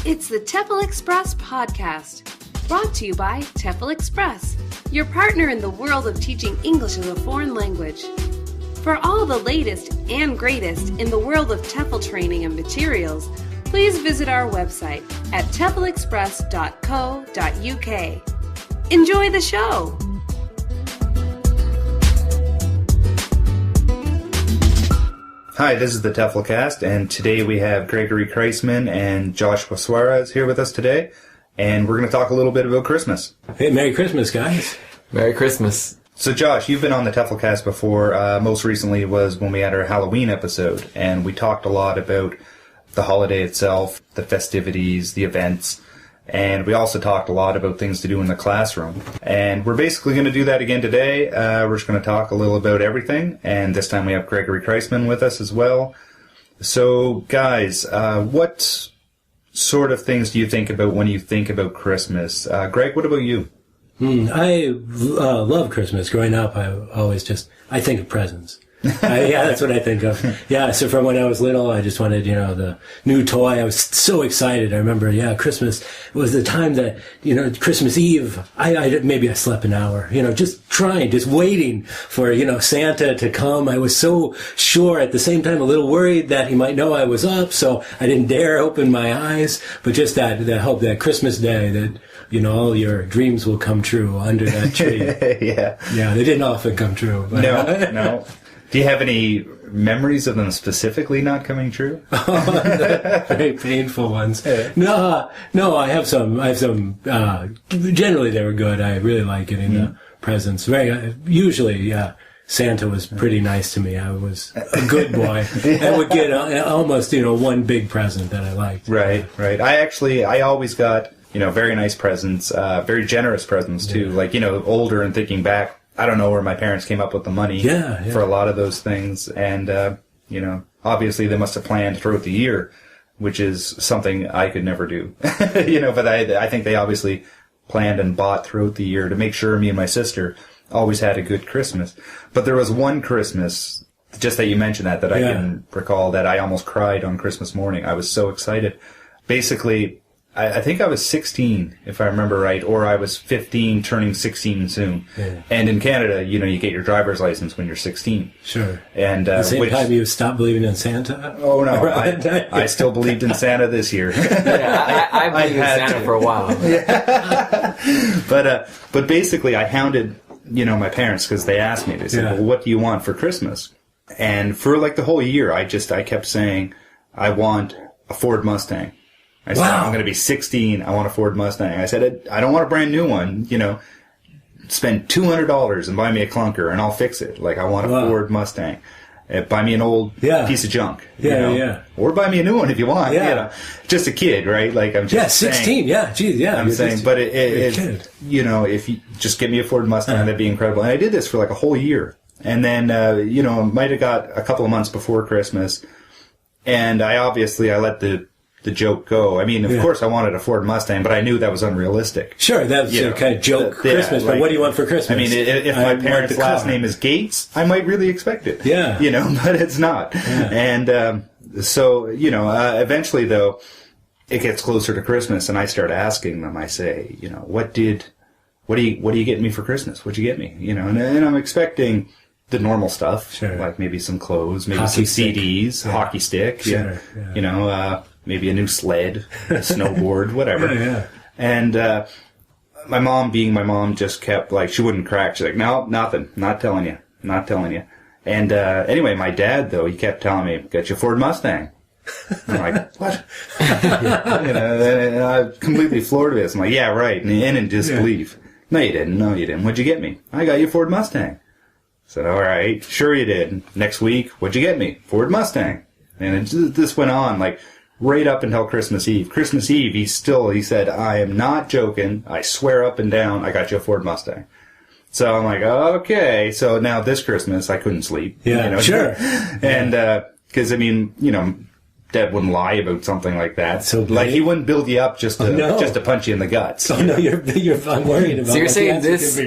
It's the TEFL Express podcast, brought to you by TEFL Express, your partner in the world of teaching English as a foreign language. For all the latest and greatest in the world of TEFL training and materials, please visit our website at teflexpress.co.uk. Enjoy the show! Hi, this is the TEFLCast, and today we have Gregory Kreisman and Joshua Suarez here with us today, and we're going to talk a little bit about Christmas. Hey, Merry Christmas, guys. Merry Christmas. So, Josh, you've been on the TEFLCast before. Most recently was when we had our Halloween episode, and we talked a lot about the holiday itself, the festivities, the events, and we also talked a lot about things to do in the classroom. And we're basically going to do that again today. We're just going to talk a little about everything, and this time we have Gregory Kreisman with us as well. So, guys, what sort of things do you think about when you think about Christmas? Greg, what about you? I love Christmas. Growing up, I think of presents. Yeah, that's what I think of. Yeah, so from when I was little, I just wanted, the new toy. I was so excited. I remember, Christmas was the time that, Christmas Eve, maybe I slept an hour, just waiting for, Santa to come. I was so sure, at the same time, a little worried that he might know I was up, so I didn't dare open my eyes, but just that hope, that Christmas day that, all your dreams will come true under that tree. Yeah. Yeah, they didn't often come true. But No. Do you have any memories of them specifically not coming true? Very painful ones. No, I have some, generally they were good. I really like getting the presents. Usually, Santa was pretty nice to me. I was a good boy. I would get almost, one big present that I liked. Right. I always got, very nice presents, very generous presents too. Like, older and thinking back, I don't know where my parents came up with the money for a lot of those things. And, obviously they must have planned throughout the year, which is something I could never do. But I think they obviously planned and bought throughout the year to make sure me and my sister always had a good Christmas. But there was one Christmas, just that you mentioned that I can recall, that I almost cried on Christmas morning. I was so excited. Basically, I think I was 16, if I remember right, or I was 15, turning 16 soon. Yeah. And in Canada, you get your driver's license when you're 16. Sure. And at the same time you stopped believing in Santa? Oh, no. I still believed in Santa this year. Yeah, I believed in Santa for a while. Yeah. But basically, I hounded, my parents because they asked me. They said, well, what do you want for Christmas? And for like the whole year, I kept saying, I want a Ford Mustang. I said, I'm going to be 16. I want a Ford Mustang. I said, I don't want a brand new one. Spend $200 and buy me a clunker and I'll fix it. Like, I want a Ford Mustang. Buy me an old piece of junk. Or buy me a new one if you want. Just a kid, right? Like, I'm just 16. Saying, Geez, yeah. I'm saying, but if you just get me a Ford Mustang, that'd be incredible. And I did this for like a whole year. And then, might have got a couple of months before Christmas. And I let the joke go. I mean, of course I wanted a Ford Mustang, but I knew that was unrealistic. Sure, that's a kind of joke Christmas, but what do you want for Christmas? I mean, if my parents' last name is Gates, I might really expect it. Yeah. But it's not. Yeah. And so, eventually, though, it gets closer to Christmas, and I start asking them, I say, what do you get me for Christmas? What'd you get me? And I'm expecting the normal stuff, like maybe some clothes, maybe hockey some CDs, hockey stick, maybe a new sled, a snowboard, whatever. And my mom, being my mom, just kept, like, she wouldn't crack. She's like, no, nothing. Not telling you. And anyway, my dad, though, he kept telling me, get you a Ford Mustang. I'm like, what? And I'm completely floored with this. I'm like, yeah, right. And in disbelief. No, you didn't. What'd you get me? I got you a Ford Mustang. I said, all right, sure you did. Next week, what'd you get me? Ford Mustang. And this went on, like, right up until Christmas Eve. Christmas Eve, he said, I am not joking. I swear up and down, I got you a Ford Mustang. So I'm like, okay. So now this Christmas, I couldn't sleep. Yeah, sure. And, because, Dad wouldn't lie about something like that. So like he wouldn't build you up just to punch you in the guts. Oh no, you're I'm worried about. So you're saying this?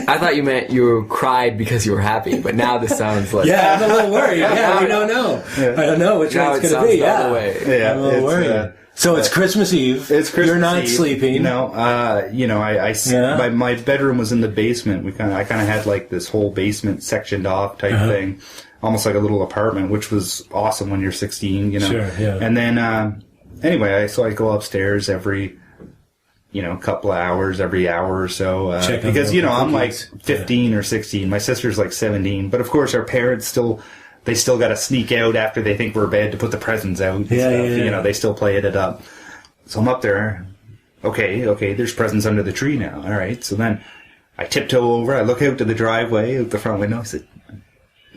I thought you meant you cried because you were happy, but now this sounds like I'm a little worried. Yeah, we don't know. I don't know which one it's going to be. Yeah, I'm a little worried. So it's Christmas Eve. It's Christmas You're not Eve. sleeping. No, my bedroom was in the basement. I kind of had like this whole basement sectioned off type thing. Almost like a little apartment, which was awesome when you're 16, you know. Sure, yeah. And then, anyway, so I go upstairs every, couple of hours, every hour or so. Because, I'm like 15 or 16. My sister's like 17. But of course, our parents still got to sneak out after they think we're in bed to put the presents out and stuff. They still play it up. So I'm up there. Okay, there's presents under the tree now. All right. So then I tiptoe over. I look out to the driveway, out the front window. I said,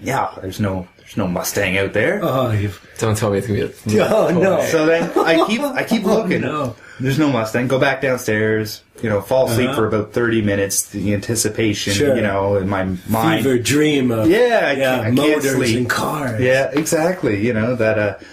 yeah, there's no Mustang out there. Oh, don't tell me it's gonna be. Oh no! So then I keep looking. No. There's no Mustang. Go back downstairs. Fall asleep for about 30 minutes. The anticipation, in my mind. Fever dream of I can't motors sleep. and cars. Yeah, exactly. That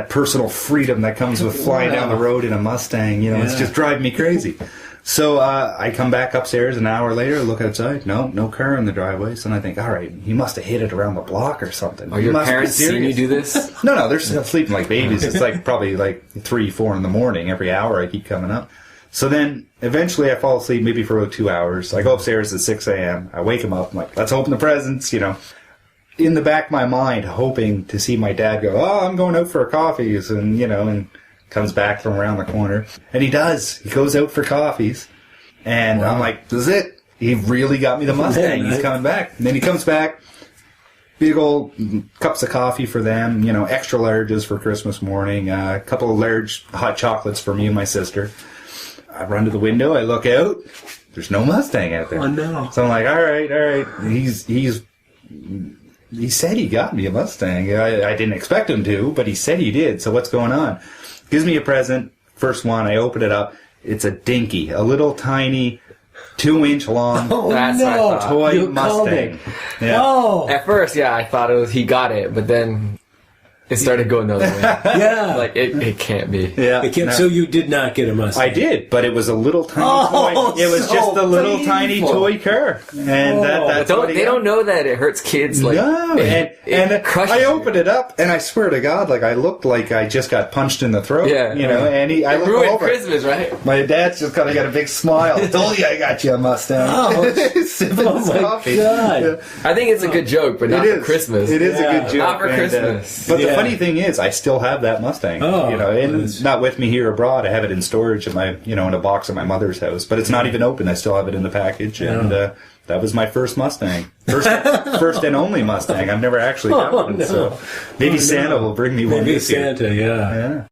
personal freedom that comes with flying down the road in a Mustang. It's just driving me crazy. So I come back upstairs an hour later, look outside. No car in the driveway. So then I think, all right, he must have hit it around the block or something. Are your parents seeing you do this? No, they're still sleeping like babies. It's like probably like 3, 4 in the morning. Every hour I keep coming up. So then eventually I fall asleep maybe for about 2 hours. I go upstairs at 6 a.m. I wake him up. I'm like, let's open the presents, In the back of my mind, hoping to see my dad go, oh, I'm going out for coffees and comes back from around the corner. And he does. He goes out for coffees. And I'm like, this is it. He really got me the Mustang. He's coming back. And then he comes back. Big old cups of coffee for them. Extra larges for Christmas morning. A couple of large hot chocolates for me and my sister. I run to the window. I look out. There's no Mustang out there. Oh, no. So I'm like, all right. He said he got me a Mustang. I didn't expect him to, but he said he did. So what's going on? Gives me a present. First one. I open it up. It's a dinky, a little tiny, 2-inch long toy Mustang. Yeah. Oh. At first, I thought he got it, but then it started going the other way. Yeah. Like, it can't be. Yeah. It can't, no. So you did not get a Mustang? I did, but it was a little tiny toy. It was just a little tiny toy car. And that's they don't know that it hurts kids. Like, no. And I opened it up, and I swear to God, like, I looked like I just got punched in the throat. Yeah. And I looked ruined over. Christmas, right? My dad's just kind of got a big smile. Told you I got you a Mustang. Oh my God. Yeah. I think it's a good joke, but not for Christmas. It is a good joke. Not for Christmas. But the funny thing is, I still have that Mustang. And it's not with me here abroad. I have it in storage in my, in a box at my mother's house. But it's not even open. I still have it in the package. And that was my first Mustang. First and only Mustang. I've never actually got one. So maybe Santa will bring me one. Maybe Santa, yeah.